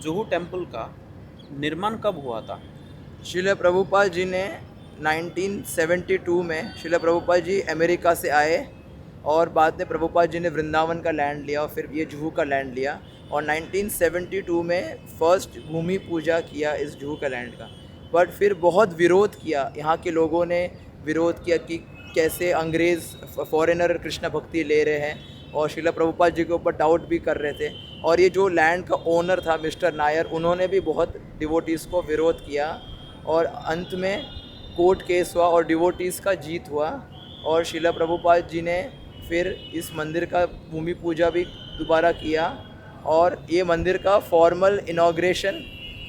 Juhu temple का निर्माण कब हुआ था? श्रील प्रभुपाद जी ने 1972 में श्रील प्रभुपाद जी अमेरिका से आए और बाद में प्रभुपाद जी ने वृंदावन का लैंड लिया और फिर ये जुहू का लैंड लिया और 1972 में फर्स्ट भूमि पूजा किया इस जुहू का लैंड का। बट फिर बहुत विरोध किया, यहाँ के लोगों ने विरोध किया कि कैसे अंग्रेज़ फॉरेनर कृष्ण भक्ति ले रहे हैं और श्रील प्रभुपाद जी के ऊपर डाउट भी कर रहे थे। और ये जो लैंड का ओनर था मिस्टर नायर, उन्होंने भी बहुत डिवोटीज़ को विरोध किया और अंत में कोर्ट केस हुआ और डिवोटीज़ का जीत हुआ और श्रील प्रभुपाद जी ने फिर इस मंदिर का भूमि पूजा भी दोबारा किया और ये मंदिर का formal inauguration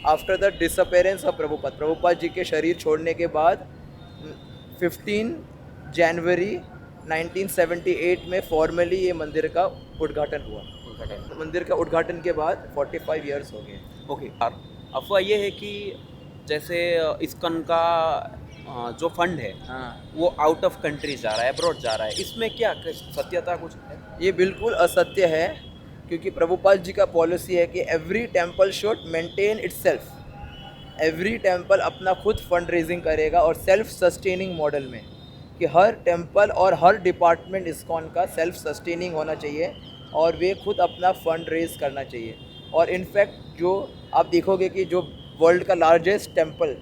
after the disappearance of Prabhupada ji के शरीर छोड़ने के बाद 15 जनवरी 1978 में फॉर्मली ये मंदिर का उद्घाटन हुआ। मंदिर का उद्घाटन के बाद 45 इयर्स हो गए। ओके। और अफवाह ये है कि जैसे इस्कॉन का जो फंड है हाँ, वो आउट ऑफ कंट्री जा रहा है, अब्रॉड जा रहा है, इसमें क्या सत्यता कुछ है? ये बिल्कुल असत्य है क्योंकि प्रभुपाद जी का पॉलिसी है कि every temple should maintain itself. Every temple अपना खुद फंड रेजिंग करेगा और सेल्फ सस्टेनिंग मॉडल में, कि हर टेम्पल और हर डिपार्टमेंट इस्कॉन का सेल्फ सस्टेनिंग होना चाहिए और वे खुद अपना फंड रेज करना चाहिए। और इनफैक्ट जो आप देखोगे कि जो वर्ल्ड का लार्जेस्ट टेम्पल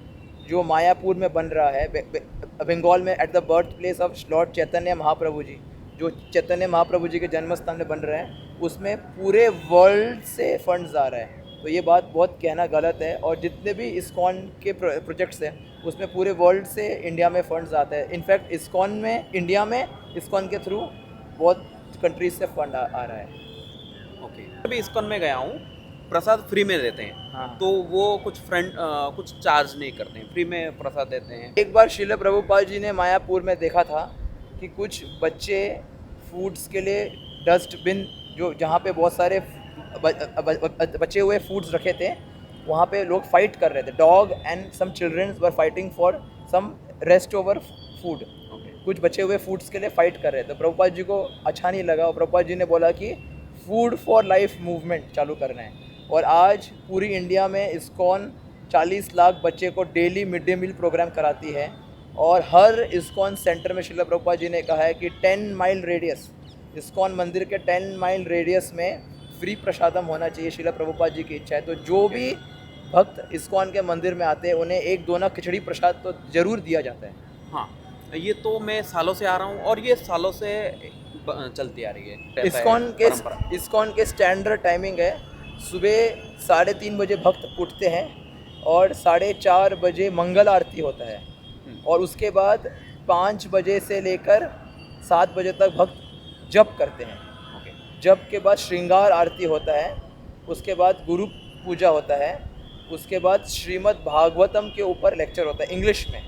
जो मायापुर में बन रहा है बंगाल में, at the birth place of lord Chaitanya Mahaprabhu ji, जो चैतन्य महाप्रभु जी के जन्म स्थान में बन रहे हैं, उसमें पूरे वर्ल्ड से फंड्स आ रहा है। तो ये बात बहुत कहना गलत है और जितने भी इस्कॉन के प्रोजेक्ट्स हैं उसमें पूरे वर्ल्ड से इंडिया में फंड्स आते हैं। इनफैक्ट इस्कॉन में, इंडिया में इस्कॉन के थ्रू बहुत कंट्रीज से फंड आ रहा है। ओके। अभी इस्कॉन में गया हूँ, प्रसाद फ्री में देते हैं। हाँ। तो वो कुछ चार्ज नहीं करते हैं, फ्री में प्रसाद देते हैं। एक बार श्रील प्रभुपाद जी ने मायापुर में देखा था कि कुछ बच्चे फूड्स के लिए डस्टबिन, जो जहाँ पे बहुत सारे बचे हुए फूड्स रखे थे, वहाँ पे लोग फाइट कर रहे थे। Dog and some childrens were fighting for some rest over food. कुछ बचे हुए फूड्स के लिए फाइट कर रहे थे। प्रभुपाद जी को अच्छा नहीं लगा और प्रभुपाद जी ने बोला कि फूड फॉर लाइफ मूवमेंट चालू करना है। और आज पूरी इंडिया में इस्कॉन 40 लाख बच्चे को daily mid day meal program कराती है और हर इस्कॉन सेंटर में श्रील प्रभुपाद जी ने कहा है कि 10 माइल रेडियस, इस्कॉन मंदिर के 10 माइल रेडियस में फ्री प्रसादम होना चाहिए। श्रील प्रभुपाद जी की इच्छा है। तो जो भी भक्त इस्कॉन के मंदिर में आते हैं उन्हें एक दोना खिचड़ी प्रसाद तो ज़रूर दिया जाता है। हाँ, ये तो मैं सालों से आ रहा हूँ और ये सालों से चलती आ रही है। इस्कॉन के स्टैंडर्ड टाइमिंग है, सुबह 3:30 बजे भक्त उठते हैं और 4:30 बजे मंगल आरती होता है और उसके बाद 5 बजे से लेकर 7 बजे तक भक्त जप करते हैं। जप के बाद श्रृंगार आरती होता है, उसके बाद गुरु पूजा होता है, उसके बाद श्रीमद् भागवतम के ऊपर लेक्चर होता है इंग्लिश में।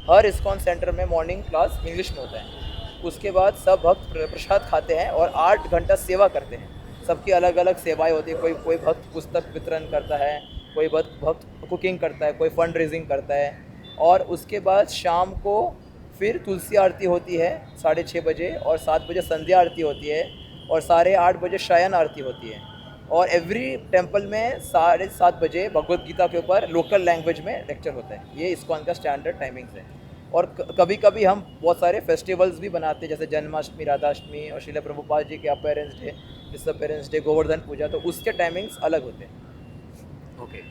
हर इस्कॉन सेंटर में मॉर्निंग क्लास इंग्लिश में होता है। उसके बाद सब भक्त प्रसाद खाते हैं और 8 घंटा सेवा करते हैं। सबकी अलग अलग सेवाएं होती है। कोई भक्त पुस्तक वितरण करता है, कोई भक्त कुकिंग करता है, कोई फंड रेजिंग करता है। और उसके बाद शाम को फिर तुलसी आरती होती है 6:30 बजे और 7 बजे संध्या आरती होती है और 8:30 बजे शयन आरती होती है। और एवरी टेम्पल में 7:30 बजे भगवत गीता के ऊपर लोकल लैंग्वेज में लेक्चर होता है। ये इस्कॉन का स्टैंडर्ड टाइमिंग्स है। और कभी कभी हम बहुत सारे फेस्टिवल्स भी बनाते हैं, जैसे जन्माष्टमी, राधाष्टमी और श्रील प्रभुपाद जी के appearance day, disappearance day, Govardhan Puja, तो उसके टाइमिंग्स अलग होते हैं। ओके।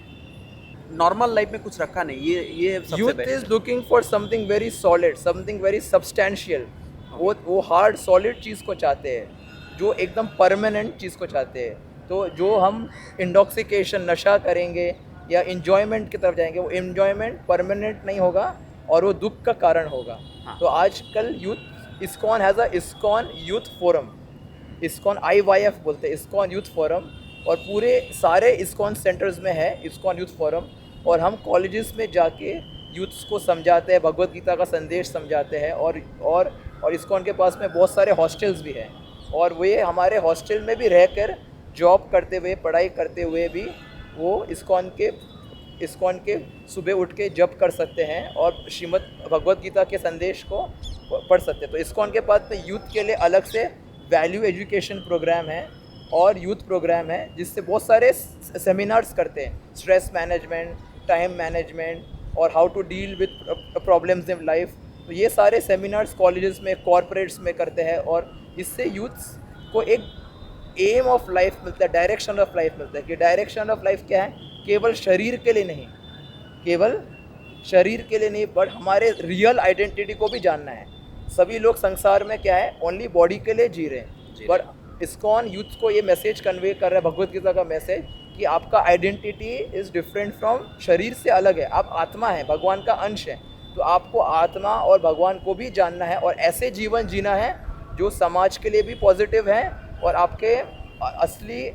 नॉर्मल लाइफ में कुछ रखा नहीं, ये सबसे youth best is looking for something very solid, something very substantial. वो हार्ड सॉलिड चीज़ को चाहते हैं, जो एकदम परमानेंट चीज़ को चाहते हैं। तो जो हम इंटॉक्सिकेशन, नशा करेंगे या इन्जॉयमेंट की तरफ जाएंगे, वो इन्जॉयमेंट परमानेंट नहीं होगा और वो दुख का कारण होगा। हाँ। तो आजकल youth, ISKCON has a ISKCON youth forum, ISKCON IYF बोलते हैं, इस्कॉन यूथ फोरम, और पूरे सारे इस्कॉन सेंटर्स में है इस्कॉन यूथ फोरम। और हम कॉलेजेस में जाके यूथ्स को समझाते हैं, भगवत गीता का संदेश समझाते हैं। और इस्कॉन के पास में बहुत सारे हॉस्टल्स भी हैं और वे हमारे हॉस्टल में भी रहकर जॉब करते हुए, पढ़ाई करते हुए भी वो इस्कॉन के सुबह उठ के जप कर सकते हैं और श्रीमद् भगवत गीता के संदेश को पढ़ सकते हैं। तो इस्कॉन के पास में यूथ के लिए अलग से वैल्यू एजुकेशन प्रोग्राम है और यूथ प्रोग्राम है जिससे बहुत सारे सेमिनार्स करते हैं, स्ट्रेस मैनेजमेंट, टाइम मैनेजमेंट और how to deal with problems in life. तो ये सारे सेमिनार्स कॉलेजेस में, कॉरपोरेट्स में करते हैं और इससे यूथ्स को एक एम ऑफ लाइफ मिलता है, डायरेक्शन ऑफ लाइफ मिलता है कि डायरेक्शन ऑफ लाइफ क्या है, केवल शरीर के लिए नहीं, केवल शरीर के लिए नहीं, बट हमारे रियल आइडेंटिटी को भी जानना है। सभी लोग संसार में क्या है, ओनली बॉडी के लिए जी रहे हैं, बट इस्कॉन यूथ को ये मैसेज कन्वे कर रहा है, भगवत गीता का मैसेज, कि आपका आइडेंटिटी इज़ डिफरेंट फ्रॉम, शरीर से अलग है, आप आत्मा है, भगवान का अंश है। तो आपको आत्मा और भगवान को भी जानना है और ऐसे जीवन जीना है जो समाज के लिए भी पॉजिटिव है और आपके असली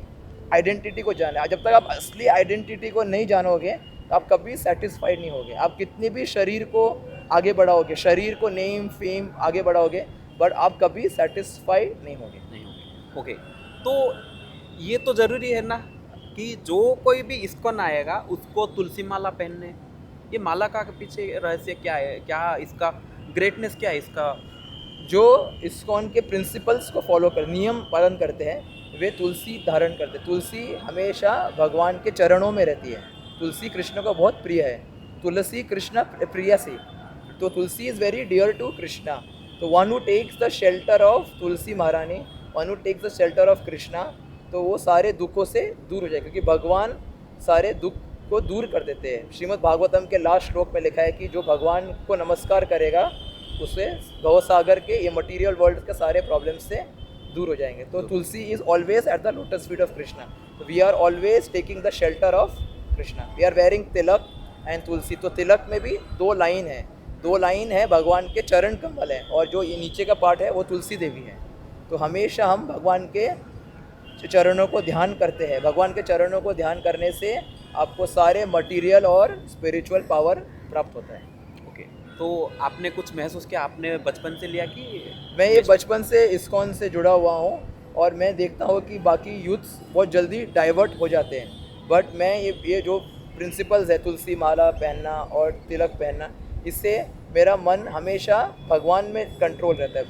आइडेंटिटी को जानना है। जब तक आप असली आइडेंटिटी को नहीं जानोगे तो आप कभी सेटिस्फाइड नहीं होगे। आप कितनी भी शरीर को आगे बढ़ाओगे, शरीर को नेम फेम आगे बढ़ाओगे, बट आप कभी सेटिस्फाइड नहीं होगे। ओके, तो ये तो ज़रूरी है ना कि जो कोई भी इस्कॉन आएगा उसको तुलसी माला पहनने, ये माला का पीछे रहस्य क्या है, क्या इसका ग्रेटनेस क्या है इसका? जो इस्कॉन के प्रिंसिपल्स को फॉलो कर, नियम पालन करते हैं, वे तुलसी धारण करते हैं। तुलसी हमेशा भगवान के चरणों में रहती है। तुलसी कृष्ण को बहुत प्रिय है, तुलसी कृष्ण प्रियसी, तो Tulsi is very dear to Krishna. तो one who takes the shelter of Tulsi Maharani, one who takes the shelter of Krishna, तो वो सारे दुखों से दूर हो जाए, क्योंकि भगवान सारे दुख को दूर कर देते हैं। श्रीमद् भागवतम के लास्ट श्लोक में लिखा है कि जो भगवान को नमस्कार करेगा उसे भव सागर के, ये मटेरियल वर्ल्ड के सारे प्रॉब्लम्स से दूर हो जाएंगे। तो Tulsi is always at the lotus feet of Krishna. तो we are always taking the shelter of Krishna. We are wearing tilak and Tulsi. तो तिलक में भी दो लाइन है, भगवान के चरण कमल है, और जो ये नीचे का पार्ट है वो तुलसी देवी है। तो हमेशा हम भगवान के चरणों को ध्यान करते हैं। भगवान के चरणों को ध्यान करने से आपको सारे मटेरियल और स्पिरिचुअल पावर प्राप्त होता है। ओके, तो आपने कुछ महसूस किया, आपने बचपन से लिया कि? मैं ये बचपन से इस्कॉन से जुड़ा हुआ हूँ और मैं देखता हूँ कि बाकी यूथ्स बहुत जल्दी डाइवर्ट हो जाते हैं, बट मैं ये जो प्रिंसिपल्स है, तुलसी माला पहनना और तिलक पहनना, इससे मेरा मन हमेशा भगवान में कंट्रोल रहता है।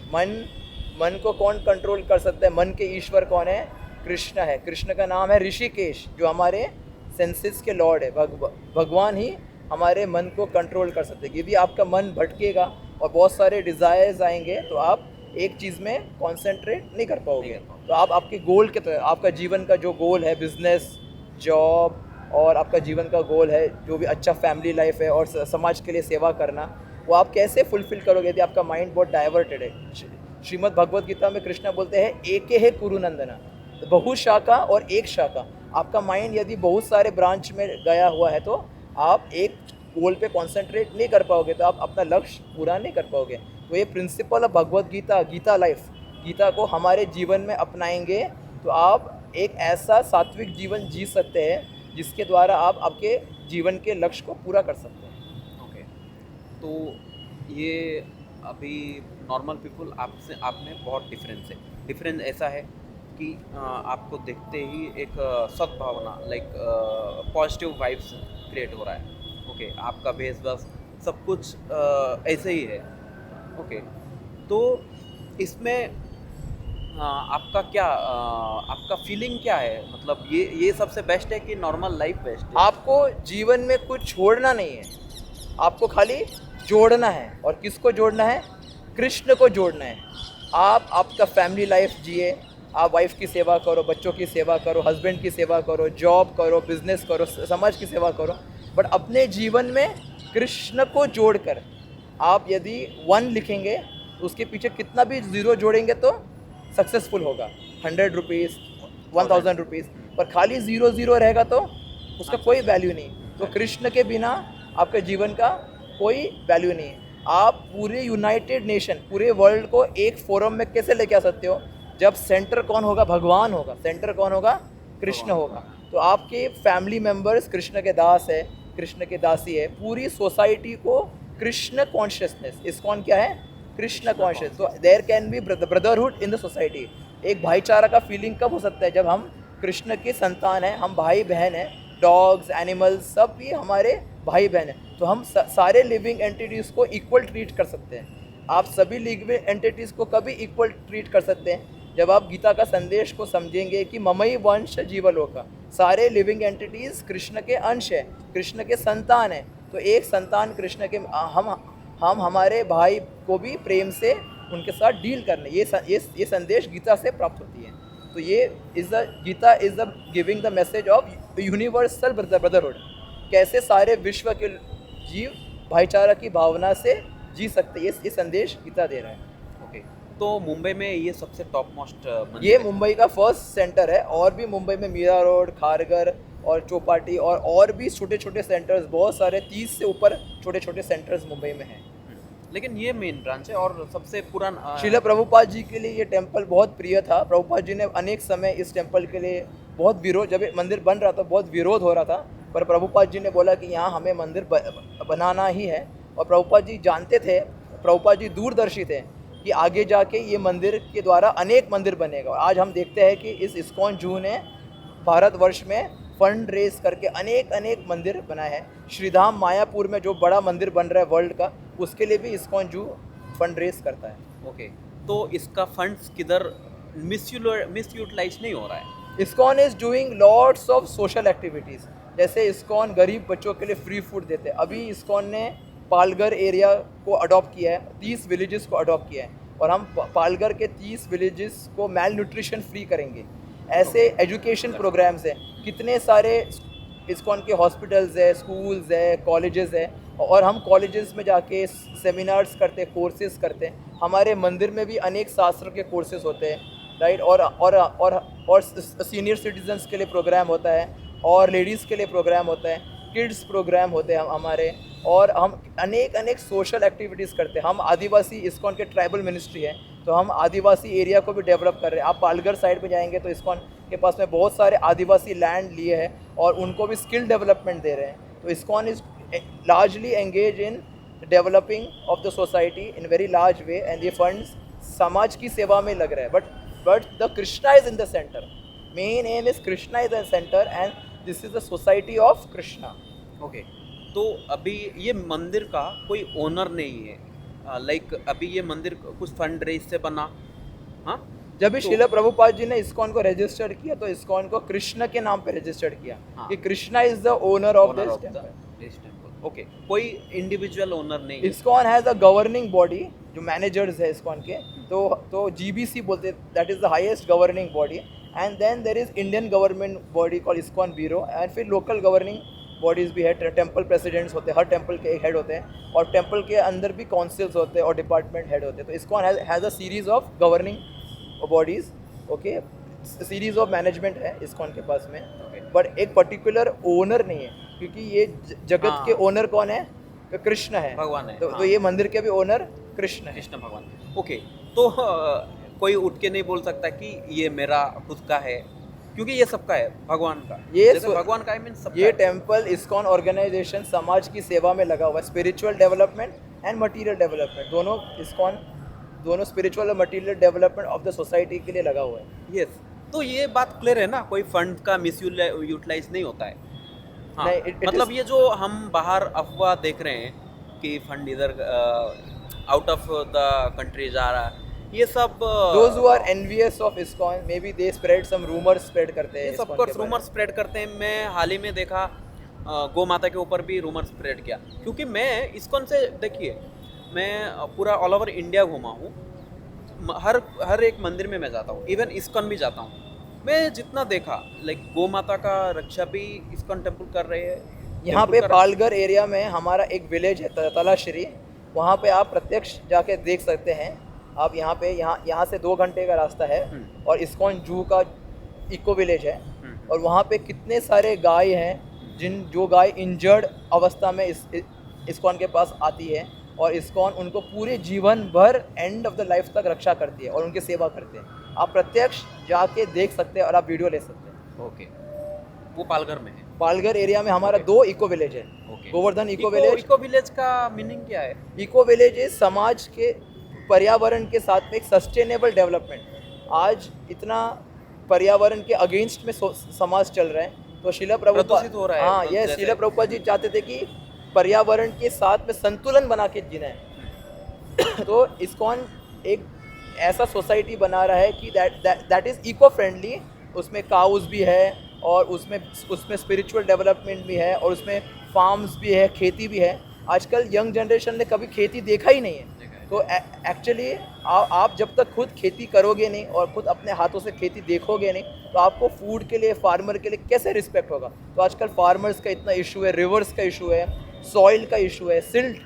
मन को कौन कंट्रोल कर सकता है? मन के ईश्वर कौन है? कृष्ण है। कृष्ण का नाम है ऋषिकेश, जो हमारे सेंसेस के लॉर्ड है। भगवान ही हमारे मन को कंट्रोल कर सकते हैं। यदि आपका मन भटकेगा और बहुत सारे डिज़ायर्स आएंगे तो आप एक चीज़ में कॉन्सेंट्रेट नहीं कर पाओगे। तो आप आपके गोल के तरह, आपका जीवन का जो गोल है, बिजनेस, जॉब, और आपका जीवन का गोल है जो भी अच्छा फैमिली लाइफ है और समाज के लिए सेवा करना, वो आप कैसे फुलफिल करोगे यदि आपका माइंड बहुत डाइवर्टेड है? श्रीमद् भगवत गीता में कृष्ण बोलते हैं एके है कुरुनंदना, बहुशाखा और एक शाखा। आपका माइंड यदि बहुत सारे ब्रांच में गया हुआ है तो आप एक गोल पे कॉन्सेंट्रेट नहीं कर पाओगे, तो आप अपना लक्ष्य पूरा नहीं कर पाओगे। तो ये principle of Bhagavad Gita, Gita life, Gita को हमारे जीवन में अपनाएंगे तो आप एक ऐसा सात्विक जीवन जी सकते हैं जिसके द्वारा आप आपके जीवन के लक्ष्य को पूरा कर सकते हैं। ओके, तो ये अभी नॉर्मल पीपल आपसे, आप में बहुत डिफरेंस ऐसा है कि आपको देखते ही एक सद्भावना, लाइक पॉजिटिव वाइब्स क्रिएट हो रहा है। ओके, आपका भेस बस सब कुछ ऐसे ही है। ओके, तो इसमें आपका क्या, आपका फीलिंग क्या है? मतलब ये सबसे बेस्ट है कि नॉर्मल लाइफ बेस्ट है? आपको जीवन में कुछ छोड़ना नहीं है, आपको खाली जोड़ना है। और किसको जोड़ना है? कृष्ण को जोड़ना है। आप आपका फैमिली लाइफ जिए, आप वाइफ की सेवा करो, बच्चों की सेवा करो, हस्बैंड की सेवा करो, जॉब करो, बिजनेस करो, समाज की सेवा करो, बट अपने जीवन में कृष्ण को जोड़कर आप यदि 1 लिखेंगे तो उसके पीछे कितना भी ज़ीरो जोड़ेंगे तो सक्सेसफुल होगा। 100 रुपीज़, 1000 रुपीज़, पर खाली 0 रहेगा तो उसका कोई वैल्यू नहीं। तो कृष्ण के बिना आपके जीवन का कोई वैल्यू नहीं है। आप पूरे यूनाइटेड नेशन, पूरे वर्ल्ड को एक फोरम में कैसे लेके आ सकते हो जब सेंटर कौन होगा? भगवान होगा। सेंटर कौन होगा? कृष्ण होगा। तो आपके फैमिली मेम्बर्स कृष्ण के दास है, कृष्ण के दासी है। पूरी सोसाइटी को कृष्ण कॉन्शियसनेस, इस्कॉन क्या है? कृष्ण कॉन्शियस। तो there can be brotherhood in the society. एक भाईचारा का फीलिंग कब हो सकता है? जब हम कृष्ण की संतान हैं, हम भाई बहन हैं, डॉग्स, एनिमल्स सब भी हमारे भाई बहन हैं। तो हम सारे लिविंग एंटिटीज़ को इक्वल ट्रीट कर सकते हैं। आप सभी लिविंग एंटिटीज़ को कभी इक्वल ट्रीट कर सकते हैं जब आप गीता का संदेश को समझेंगे कि ममई वंश जीवलोका, सारे लिविंग एंटिटीज कृष्ण के अंश है, कृष्ण के संतान है, तो एक संतान कृष्ण के हम हमारे भाई को भी प्रेम से उनके साथ डील करने, ये संदेश गीता से प्राप्त होती है। तो ये is the Gita is the giving the message of universal brotherhood, कैसे सारे विश्व के जीव भाईचारा की भावना से जी सकते, ये संदेश गीता दे रहा है। ओके, तो मुंबई में ये सबसे टॉप मोस्ट ये मंदिर है। मुंबई का फर्स्ट सेंटर है, और भी मुंबई में मीरा रोड, खारघर और चौपाटी और भी छोटे छोटे सेंटर्स, बहुत सारे 30 से ऊपर छोटे छोटे सेंटर्स मुंबई में हैं। लेकिन ये मेन ब्रांच है और सबसे पुराना श्रील प्रभुपाद जी के लिए ये टेम्पल बहुत प्रिय था। प्रभुपाद जी ने अनेक समय इस टेम्पल के लिए बहुत विरोध, जब ये मंदिर बन रहा था बहुत विरोध हो रहा था, पर प्रभुपाद जी ने बोला कि यहाँ हमें मंदिर बनाना ही है। और प्रभुपाद जी जानते थे, प्रभुपाद जी दूरदर्शी थे कि आगे जाके ये मंदिर के द्वारा अनेक मंदिर बनेगा। और आज हम देखते हैं कि इस इस्कॉन जू ने भारतवर्ष में फंड रेज करके अनेक मंदिर बनाए हैं। श्रीधाम मायापुर में जो बड़ा मंदिर बन रहा है वर्ल्ड का, उसके लिए भी इस्कॉन जू फंड रेज करता है। ओके, तो इसका फंड्स किधर मिसयूटिलाइज नहीं हो रहा है? ISKCON is doing lots of social activities, जैसे इस्कॉन गरीब बच्चों के लिए फ्री फूड देते हैं। अभी इस्कॉन ने पालघर एरिया को अडॉप्ट किया है, 30 विलेजेस को अडॉप्ट किया है, और हम पालघर के 30 विलेजेस को मेल न्यूट्रिशन फ्री करेंगे। ऐसे एजुकेशन प्रोग्राम्स हैं, कितने सारे इस्कॉन के हॉस्पिटल्स है, स्कूल्स है, कॉलेजेस है, और हम कॉलेजेस में जाके सेमिनार्स करते हैं, कोर्सेज करते हैं। हमारे मंदिर में भी अनेक शास्त्र के कोर्सेज होते हैं, राइट, और सीनियर सिटीजन्स के लिए प्रोग्राम होता है, और लेडीज़ के लिए प्रोग्राम होता है, किड्स प्रोग्राम होते हैं हमारे, और हम अनेक सोशल एक्टिविटीज़ करते हैं। हम आदिवासी इस्कॉन के ट्राइबल मिनिस्ट्री है, तो हम आदिवासी एरिया को भी डेवलप कर रहे हैं। आप पालघर साइड पे जाएंगे तो इस्कॉन के पास में बहुत सारे आदिवासी लैंड लिए हैं, और उनको भी स्किल डेवलपमेंट दे रहे हैं। तो ISKCON is largely engage in developing of the society in very large way, and ये फंड्स समाज की सेवा में लग रहे हैं। But the Krishna is in the centre, main M is Krishna is the centre, and this is the society of Krishna. Okay, तो अभी ये मंदिर का कोई ओनर नहीं है, लाइक अभी ये मंदिर कुछ फंड रेज से बना, हाँ? जब भी श्रील प्रभुपाद जी ने इस्कॉन को रजिस्टर्ड किया तो इस्कॉन को कृष्ण के नाम पे रजिस्टर्ड किया, हाँ। कि Krishna is the owner of this temple. Okay, कोई इंडिविजुअल ओनर नहीं है। ISKCON has a governing body, जो मैनेजर्स है इस्कॉन के, तो जीबीसी बोलते हैं, that is the highest governing body, and then there is Indian government body called ISKCON bureau, and फिर लोकल गवर्निंग बॉडीज़ भी है, टेम्पल प्रेसिडेंट्स होते हैं, हर टेम्पल के एक हेड होते हैं, और टेम्पल के अंदर भी काउंसिल्स होते हैं और डिपार्टमेंट हेड होते हैं। तो ISKCON has a series of governing bodies, okay, series of management है इस्कॉन के पास में, बट एक पर्टिकुलर ओनर नहीं है, क्योंकि ये जगत के ओनर कौन है? तो कृष्ण है, भगवान है, तो ये मंदिर के भी ओनर कृष्ण है। कृष्ण भगवान। ओके, तो कोई उठ के नहीं बोल सकता कि ये मेरा खुद का है, क्योंकि ये सबका है, भगवान का। जैसे भगवान का, आई मीन सबका ये है। टेम्पल इस्कॉन ऑर्गेनाइजेशन समाज की सेवा में लगा हुआ है, spiritual development and material development, दोनों इस्कॉन, दोनों स्पिरिचुअल और material development of the society के लिए लगा हुआ है। यस, तो ये बात क्लियर है ना, कोई फंड का मिस यूटिलाइज नहीं होता है। हाँ, नहीं, it मतलब is- ये जो हम बाहर अफवाह देख रहे हैं कि फंड इधर आउट ऑफ द कंट्री जा रहा है, ये सब Those who are envious of ISKCON, maybe they spread some rumors, spread करते हैं ये सब ISKCON कुछ के बारे रूमर स्प्रेड करते हैं। मैं हाल ही में देखा गौ माता के ऊपर भी रूमर स्प्रेड किया, क्योंकि मैं इस्कॉन से, देखिए, मैं पूरा ऑल ओवर इंडिया घूमा हूँ, हर एक मंदिर में मैं जाता हूँ, इवन इस्कॉन भी जाता हूँ। मैं जितना देखा, लाइक गौ माता का रक्षा भी इस्कॉन टेम्पल कर रहे हैं। यहाँ पे पालघर एरिया में हमारा एक विलेज है तलाश्री, वहाँ पे आप प्रत्यक्ष जाके देख सकते हैं। आप यहाँ से 2 घंटे का रास्ता है, और इस्कॉन जू का इको विलेज है, और वहाँ पे कितने सारे गाय हैं, जो गाय इंजर्ड अवस्था में इस्कॉन के पास आती है, और इस्कॉन उनको पूरे जीवन भर एंड ऑफ द लाइफ तक रक्षा करती है और उनकी सेवा करते हैं। आप प्रत्यक्ष जाके देख सकते हैं और आप वीडियो ले सकते हैं। ओके, वो पालघर में है। पालघर एरिया में हमारा 2 इको विलेज है। Govardhan eco village. Eco village का मीनिंग क्या है? इको विलेज इज समाज के पर्यावरण के साथ में एक सस्टेनेबल डेवलपमेंट। आज इतना पर्यावरण के अगेंस्ट में समाज चल रहा है, तो श्रील प्रभुपाद हो रहा है। हाँ, ये श्रील प्रभुपाद जी चाहते थे कि पर्यावरण के साथ में संतुलन बना के जीना है। तो इस्कॉन एक ऐसा सोसाइटी बना रहा है कि दैट इज़ इको फ्रेंडली, उसमें काउज भी है और उसमें स्पिरिचुअल डेवलपमेंट भी है और उसमें फार्म्स भी है, खेती भी है। आजकल यंग जनरेशन ने कभी खेती देखा ही नहीं है। तो एक्चुअली आप जब तक खुद खेती करोगे नहीं और खुद अपने हाथों से खेती देखोगे नहीं तो आपको फूड के लिए, फार्मर के लिए कैसे रिस्पेक्ट होगा। तो आजकल फार्मर्स का इतना इशू है, रिवर्स का इशू है, सॉइल का इशू है, सिल्ट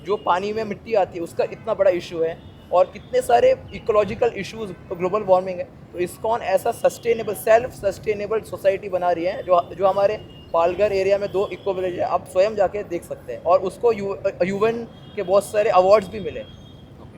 जो पानी में मिट्टी आती है उसका इतना बड़ा इशू है, और कितने सारे इकोलॉजिकल इश्यूज, ग्लोबल वार्मिंग है। तो इस्कॉन ऐसा सस्टेनेबल, सेल्फ सस्टेनेबल सोसाइटी बना रही है जो हमारे पालघर एरिया में 2 इको विलेज है, आप स्वयं जाके देख सकते हैं, और उसको यूएन के बहुत सारे अवार्ड्स भी मिले।